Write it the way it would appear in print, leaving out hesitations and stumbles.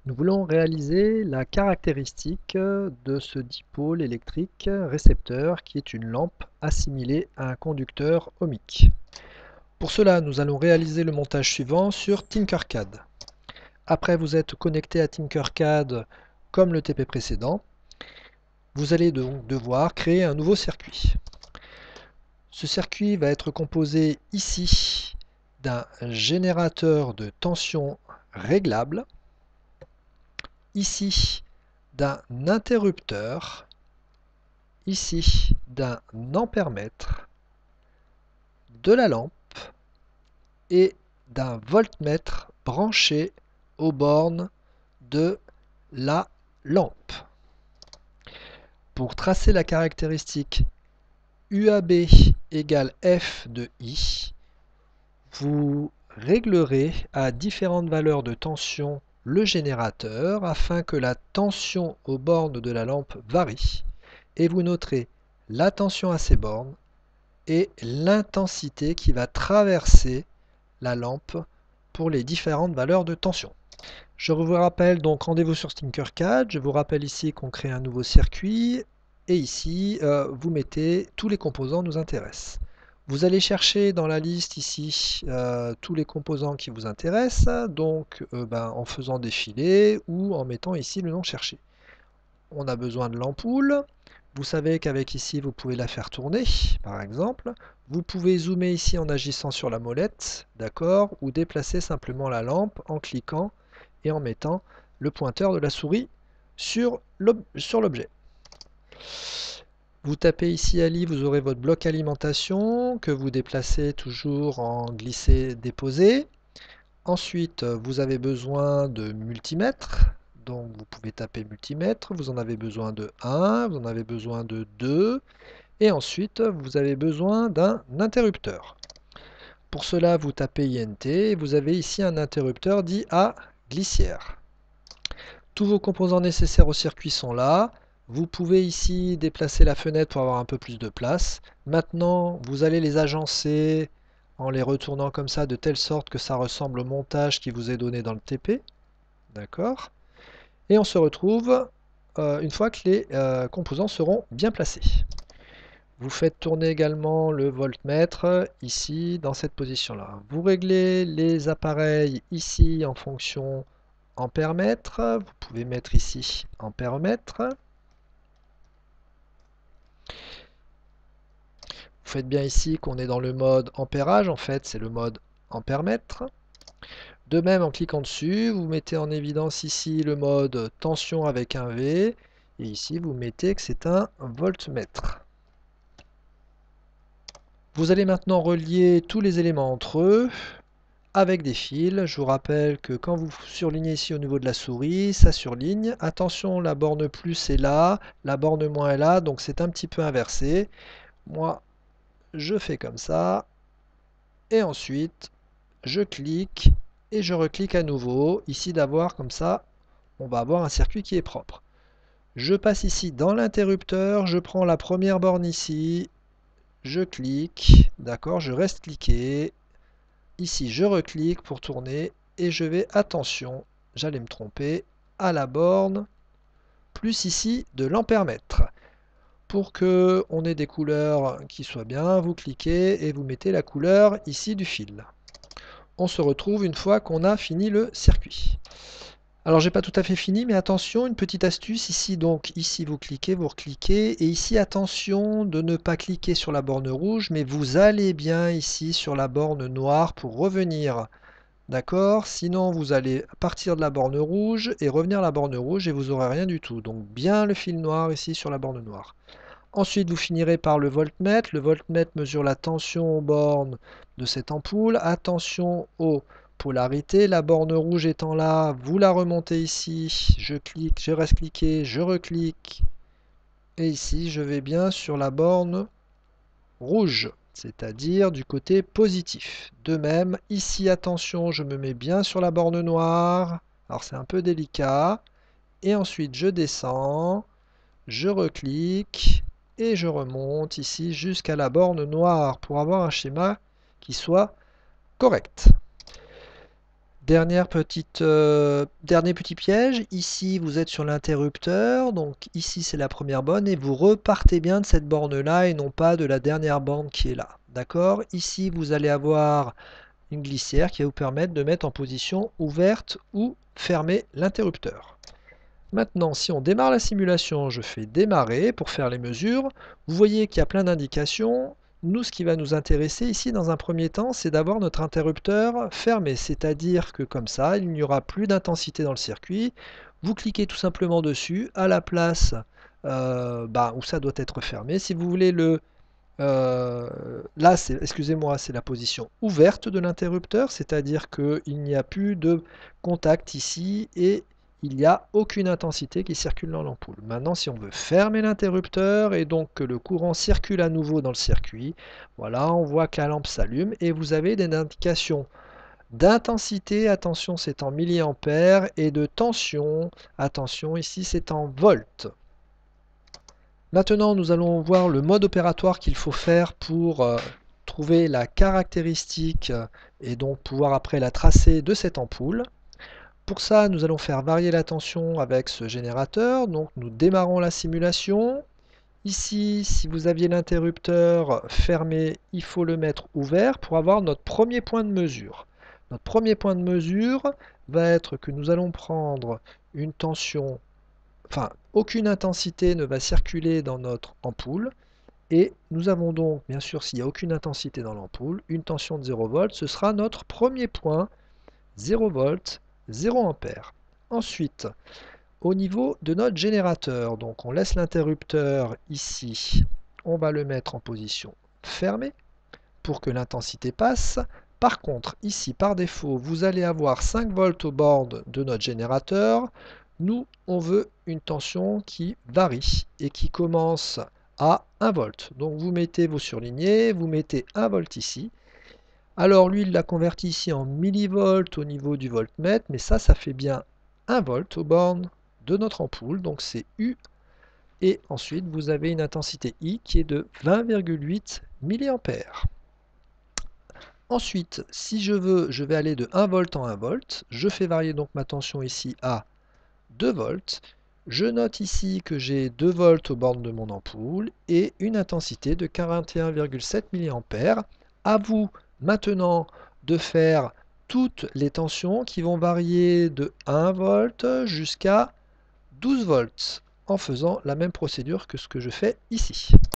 Nous voulons réaliser la caractéristique de ce dipôle électrique récepteur qui est une lampe assimilée à un conducteur ohmique. Pour cela, nous allons réaliser le montage suivant sur Tinkercad. Après vous êtes connecté à Tinkercad comme le TP précédent. Vous allez donc devoir créer un nouveau circuit. Ce circuit va être composé ici d'un générateur de tension réglable, ici d'un interrupteur, ici d'un ampèremètre, de la lampe et d'un voltmètre branché aux bornes de la lampe. Pour tracer la caractéristique UAB égale F de I, vous réglerez à différentes valeurs de tension le générateur afin que la tension aux bornes de la lampe varie et vous noterez la tension à ces bornes et l'intensité qui va traverser la lampe pour les différentes valeurs de tension. Je vous rappelle donc rendez-vous sur Tinkercad, je vous rappelle ici qu'on crée un nouveau circuit et ici vous mettez tous les composants nous intéressent. Vous allez chercher dans la liste ici tous les composants qui vous intéressent, donc en faisant défiler ou en mettant ici le nom cherché. On a besoin de l'ampoule. Vous savez qu'avec ici, vous pouvez la faire tourner, par exemple. Vous pouvez zoomer ici en agissant sur la molette, d'accord, ou déplacer simplement la lampe en cliquant et en mettant le pointeur de la souris sur l'objet. Vous tapez ici Ali, vous aurez votre bloc alimentation que vous déplacez toujours en glisser-déposer. Ensuite, vous avez besoin de multimètre. Donc vous pouvez taper multimètre, vous en avez besoin de 1, vous en avez besoin de 2, et ensuite vous avez besoin d'un interrupteur. Pour cela, vous tapez INT, et vous avez ici un interrupteur dit à glissière. Tous vos composants nécessaires au circuit sont là. Vous pouvez ici déplacer la fenêtre pour avoir un peu plus de place. Maintenant, vous allez les agencer en les retournant comme ça, de telle sorte que ça ressemble au montage qui vous est donné dans le TP. D'accord? Et on se retrouve une fois que les composants seront bien placés. Vous faites tourner également le voltmètre ici dans cette position-là. Vous réglez les appareils ici en fonction ampère-mètre. Vous pouvez mettre ici ampère-mètre. Vous faites bien ici qu'on est dans le mode ampérage, en fait c'est le mode ampère-mètre. De même, en cliquant dessus, vous mettez en évidence ici le mode tension avec un V, et ici vous mettez que c'est un voltmètre. Vous allez maintenant relier tous les éléments entre eux avec des fils. Je vous rappelle que quand vous surlignez ici au niveau de la souris, ça surligne. Attention, la borne plus est là, la borne moins est là, donc c'est un petit peu inversé. Moi, je fais comme ça, et ensuite, je clique et je reclique à nouveau, ici d'avoir comme ça, on va avoir un circuit qui est propre. Je passe ici dans l'interrupteur, je prends la première borne ici, je clique, d'accord, je reste cliqué, ici je reclique pour tourner et je vais, attention, j'allais me tromper, à la borne, plus ici de l'ampèremètre. Pour que on ait des couleurs qui soient bien, vous cliquez et vous mettez la couleur ici du fil. On se retrouve une fois qu'on a fini le circuit. Alors j'ai pas tout à fait fini, mais attention, une petite astuce ici, donc ici vous cliquez, vous recliquez, et ici attention de ne pas cliquer sur la borne rouge, mais vous allez bien ici sur la borne noire pour revenir, d'accord? Sinon vous allez partir de la borne rouge et revenir à la borne rouge et vous aurez rien du tout, donc bien le fil noir ici sur la borne noire. Ensuite, vous finirez par le voltmètre. Le voltmètre mesure la tension aux bornes de cette ampoule. Attention aux polarités. La borne rouge étant là, vous la remontez ici. Je clique, je reste cliqué, je reclique. Et ici, je vais bien sur la borne rouge, c'est-à-dire du côté positif. De même, ici, attention, je me mets bien sur la borne noire. Alors, c'est un peu délicat. Et ensuite, je descends, je reclique et je remonte ici jusqu'à la borne noire pour avoir un schéma qui soit correct. Dernier petit piège, ici vous êtes sur l'interrupteur, donc ici c'est la première borne et vous repartez bien de cette borne-là et non pas de la dernière borne qui est là. D'accord? Ici vous allez avoir une glissière qui va vous permettre de mettre en position ouverte ou fermer l'interrupteur. Maintenant, si on démarre la simulation, je fais démarrer pour faire les mesures. Vous voyez qu'il y a plein d'indications. Nous, ce qui va nous intéresser ici, dans un premier temps, c'est d'avoir notre interrupteur fermé. C'est-à-dire que comme ça, il n'y aura plus d'intensité dans le circuit. Vous cliquez tout simplement dessus, à la place où ça doit être fermé. Si vous voulez là, excusez-moi, c'est la position ouverte de l'interrupteur, c'est-à-dire qu'il n'y a plus de contact ici et il n'y a aucune intensité qui circule dans l'ampoule. Maintenant, si on veut fermer l'interrupteur et donc que le courant circule à nouveau dans le circuit, voilà, on voit que la lampe s'allume et vous avez des indications d'intensité, attention, c'est en milliampères, et de tension, attention, ici c'est en volts. Maintenant, nous allons voir le mode opératoire qu'il faut faire pour trouver la caractéristique et donc pouvoir après la tracer de cette ampoule. Pour ça, nous allons faire varier la tension avec ce générateur. Donc, nous démarrons la simulation. Ici, si vous aviez l'interrupteur fermé, il faut le mettre ouvert pour avoir notre premier point de mesure. Notre premier point de mesure va être que nous allons prendre une tension. Enfin, aucune intensité ne va circuler dans notre ampoule. Et nous avons donc, bien sûr, s'il n'y a aucune intensité dans l'ampoule, une tension de 0 volts. Ce sera notre premier point, 0 volts, 0 ampères. Ensuite, au niveau de notre générateur, donc on laisse l'interrupteur ici. On va le mettre en position fermée pour que l'intensité passe. Par contre, ici, par défaut, vous allez avoir 5 volts au bord de notre générateur. Nous, on veut une tension qui varie et qui commence à 1 volt. Donc vous mettez vos surlignés, vous mettez 1 volt ici. Alors lui, il l'a converti ici en millivolts au niveau du voltmètre, mais ça fait bien 1 volt aux bornes de notre ampoule, donc c'est U. Et ensuite, vous avez une intensité I qui est de 20,8 mA. Ensuite, si je veux, je vais aller de 1 volt en 1 volt. Je fais varier donc ma tension ici à 2 volts. Je note ici que j'ai 2 volts aux bornes de mon ampoule et une intensité de 41,7 mA. À vous maintenant de faire toutes les tensions qui vont varier de 1 volt jusqu'à 12 volts en faisant la même procédure que ce que je fais ici.